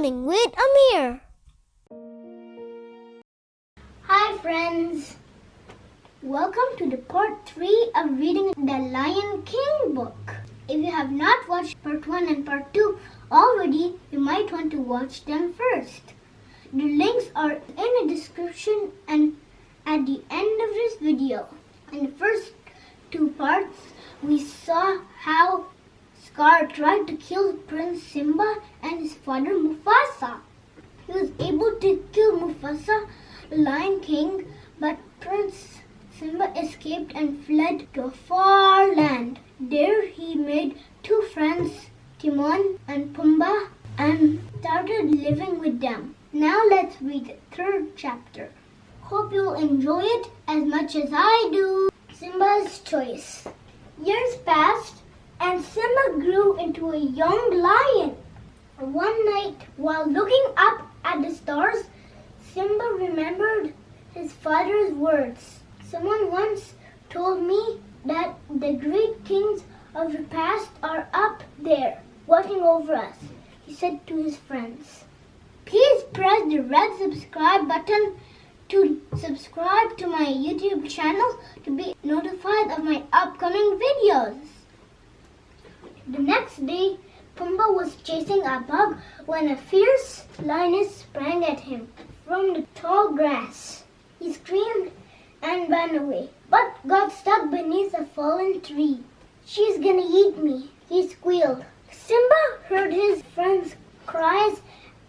Morning with Ameer. Hi friends, welcome to the part 3 of reading the Lion King book. If you have not watched part 1 and part 2 already, you might want to watch them first. The links are in the description and at the end of this video. In the first 2 parts, we saw how Scar tried to kill Prince Simba and his father Mufasa. He was able to kill Mufasa, the Lion King, but Prince Simba escaped and fled to a far land. There he made 2 friends, Timon and Pumbaa, and started living with them. Now let's read the 3rd chapter. Hope you'll enjoy it as much as I do. Simba's choice. Years passed and Simba grew into a young lion. One night, while looking up at the stars, Simba remembered his father's words. Someone once told me that the great kings of the past are up there, watching over us, he said to his friends. Please press the red subscribe button to subscribe to my YouTube channel to be notified of my upcoming videos. The next day, Pumbaa was chasing a bug when a fierce lioness sprang at him from the tall grass. He screamed and ran away, but got stuck beneath a fallen tree. She's gonna eat me, he squealed. Simba heard his friends' cries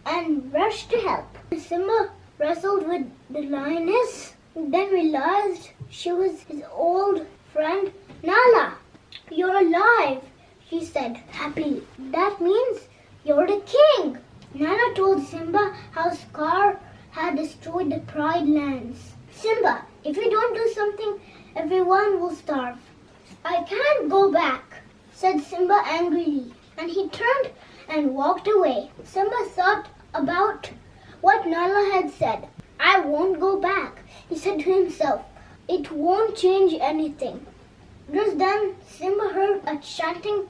and rushed to help. Simba wrestled with the lioness, then realized she was his old friend Nala. You're alive, she said happily. That means you're the king. Nala told Simba how Scar had destroyed the Pride lands. Simba, if you don't do something, everyone will starve. I can't go back, said Simba angrily, and he turned and walked away. Simba thought about what Nala had said. I won't go back, he said to himself. It won't change anything. Just then, Simba heard a chanting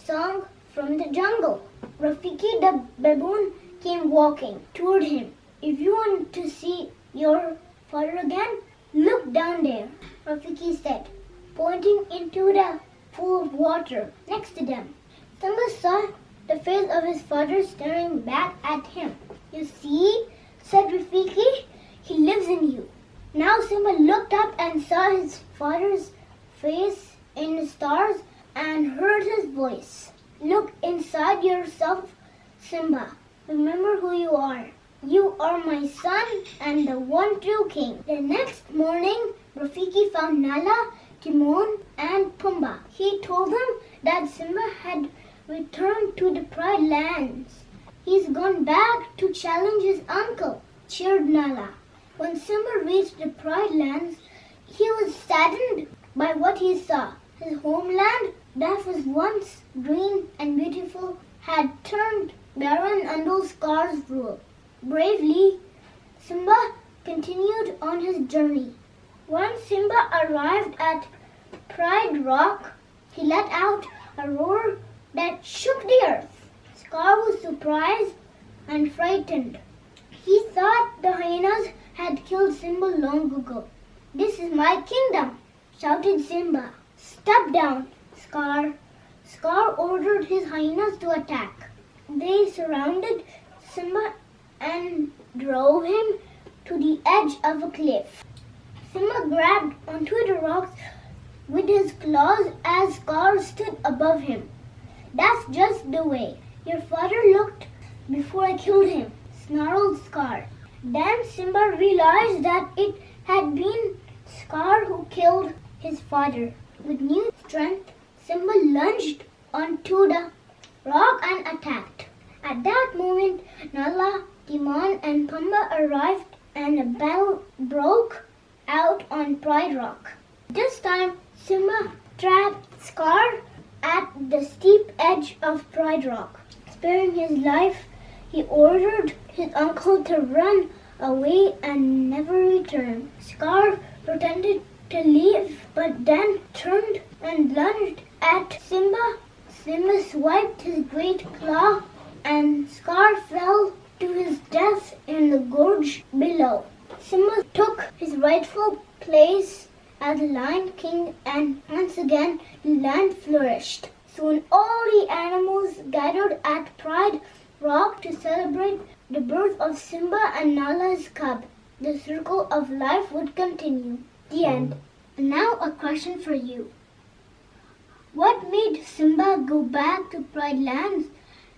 song from the jungle. Rafiki the baboon came walking toward him. If you want to see your father again, look down there, Rafiki said, pointing into the pool of water next to them. Simba saw the face of his father staring back at him. You see, said Rafiki, he lives in you. Now Simba looked up and saw his father's face in the stars and heard his voice. Look inside yourself, Simba. Remember who you are. You are my son and the one true king. The next morning, Rafiki found Nala, Timon, and Pumbaa. He told them that Simba had returned to the Pride lands. He's gone back to challenge his uncle, cheered Nala. When Simba reached the Pride lands, he was saddened by what he saw. His homeland, that was once green and beautiful, had turned barren under Scar's rule. Bravely, Simba continued on his journey. Once Simba arrived at Pride Rock, he let out a roar that shook the earth. Scar was surprised and frightened. He thought the hyenas had killed Simba long ago. This is my kingdom, shouted Simba. Step down, Scar. Scar ordered his hyenas to attack. They surrounded Simba and drove him to the edge of a cliff. Simba grabbed onto the rocks with his claws as Scar stood above him. That's just the way your father looked before I killed him, snarled Scar. Then Simba realized that it had been Scar who killed his father. With new strength, Simba lunged onto the rock and attacked. At that moment, Nala, Timon, and Pumbaa arrived and a battle broke out on Pride Rock. This time, Simba trapped Scar at the steep edge of Pride Rock. Sparing his life, he ordered his uncle to run away and never return. Scar pretended to leave, but then turned and lunged at Simba. Simba swiped his great claw and Scar fell to his death in the gorge below. Simba took his rightful place as the Lion King, and once again the land flourished. Soon all the animals gathered at Pride Rock to celebrate the birth of Simba and Nala's cub. The circle of life would continue. The end. And now a question for you. What made Simba go back to Pride Lands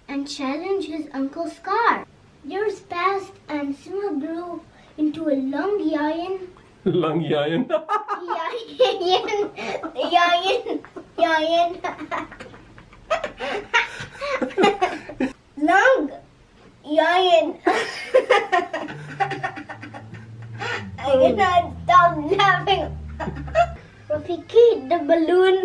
and challenge his uncle Scar? Years passed and Simba grew into a long lion. Long lion. Long lion. I cannot stop laughing. Rafiki, the balloon.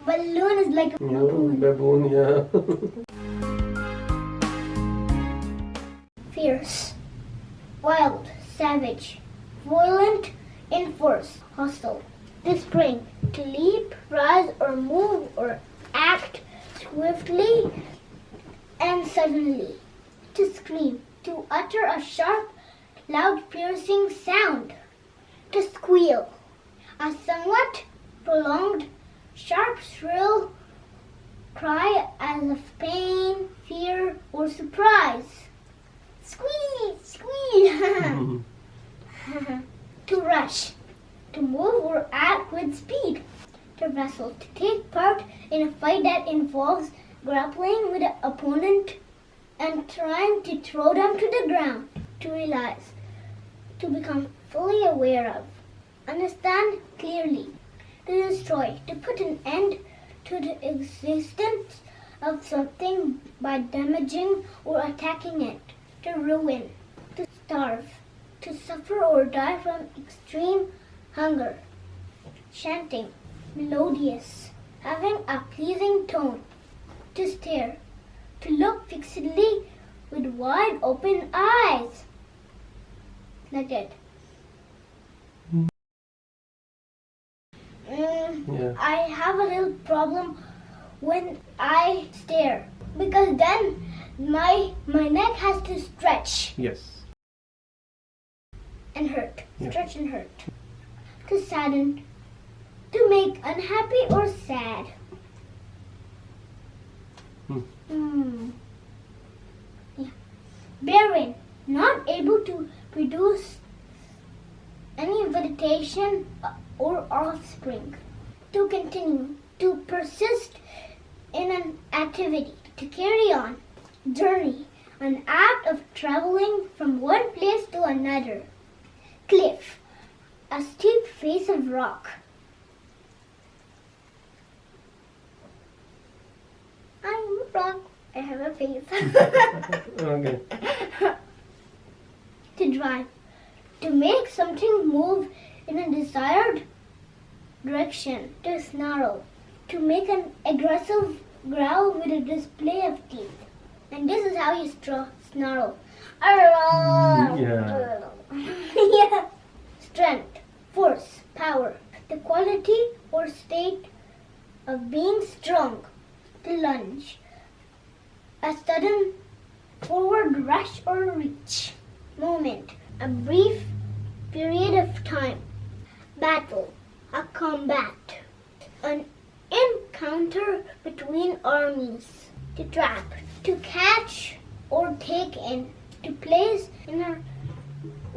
Balloon is like a baboon, yeah. Fierce, wild, savage, violent, in force, hostile. To spring, to leap, rise, or move, or act swiftly and suddenly. To scream, to utter a sharp, loud, piercing sound. To squeal, a somewhat prolonged, sharp, shrill cry as of pain, fear, or surprise. Squeal, squeal. To rush, to move or act with speed. To wrestle, to take part in a fight that involves grappling with an opponent and trying to throw them to the ground. To realize, to become fully aware of, understand clearly. To destroy, to put an end to the existence of something by damaging or attacking it. To ruin, to starve, to suffer or die from extreme hunger. Chanting, melodious, having a pleasing tone. To stare, to look fixedly with wide open eyes. Like that. Yeah. I have a little problem when I stare because then my neck has to stretch Yes. and hurt. Yeah. Stretch and hurt. To sadden, to make unhappy or sad. Yeah. Barren, not able to produce any vegetation or offspring. To continue, to persist in an activity, to carry on, journey, an act of traveling from one place to another. Cliff, a steep face of rock. I'm a rock. I have a face. Okay. To drive, to make something move in a desired direction. To snarl, to make an aggressive growl with a display of teeth. And this is how you snarl. Yeah. Yeah. Strength, force, power, the quality or state of being strong. To lunge, a sudden forward rush or reach. Moment, a brief period of time. Battle, a combat, an encounter between armies. To trap, to catch or take in, to place in a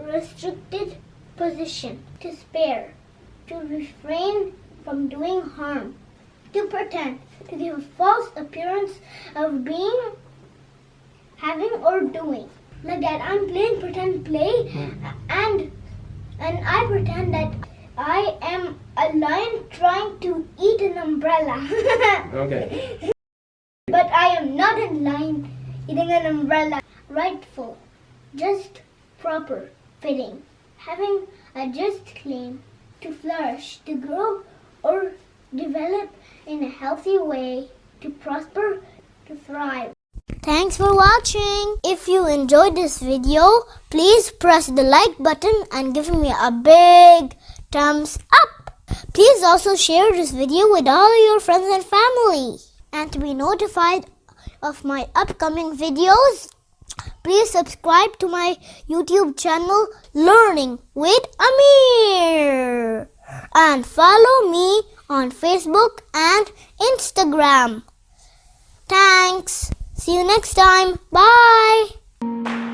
restricted position. To spare, to refrain from doing harm. To pretend, to give a false appearance of being, having, or doing. Like that, I'm playing pretend play, and I pretend that I am a lion trying to eat an umbrella. Okay. But I am not a lion eating an umbrella. Rightful, just, proper, fitting, having a just claim, to flourish, to grow or develop in a healthy way, to prosper, to thrive. Thanks for watching. If you enjoyed this video, please press the like button and give me a big thumbs up. Please also share this video with all your friends and family. And to be notified of my upcoming videos, please subscribe to my YouTube channel Learning with Ameer and follow me on Facebook and Instagram. Thanks. See you next time. Bye.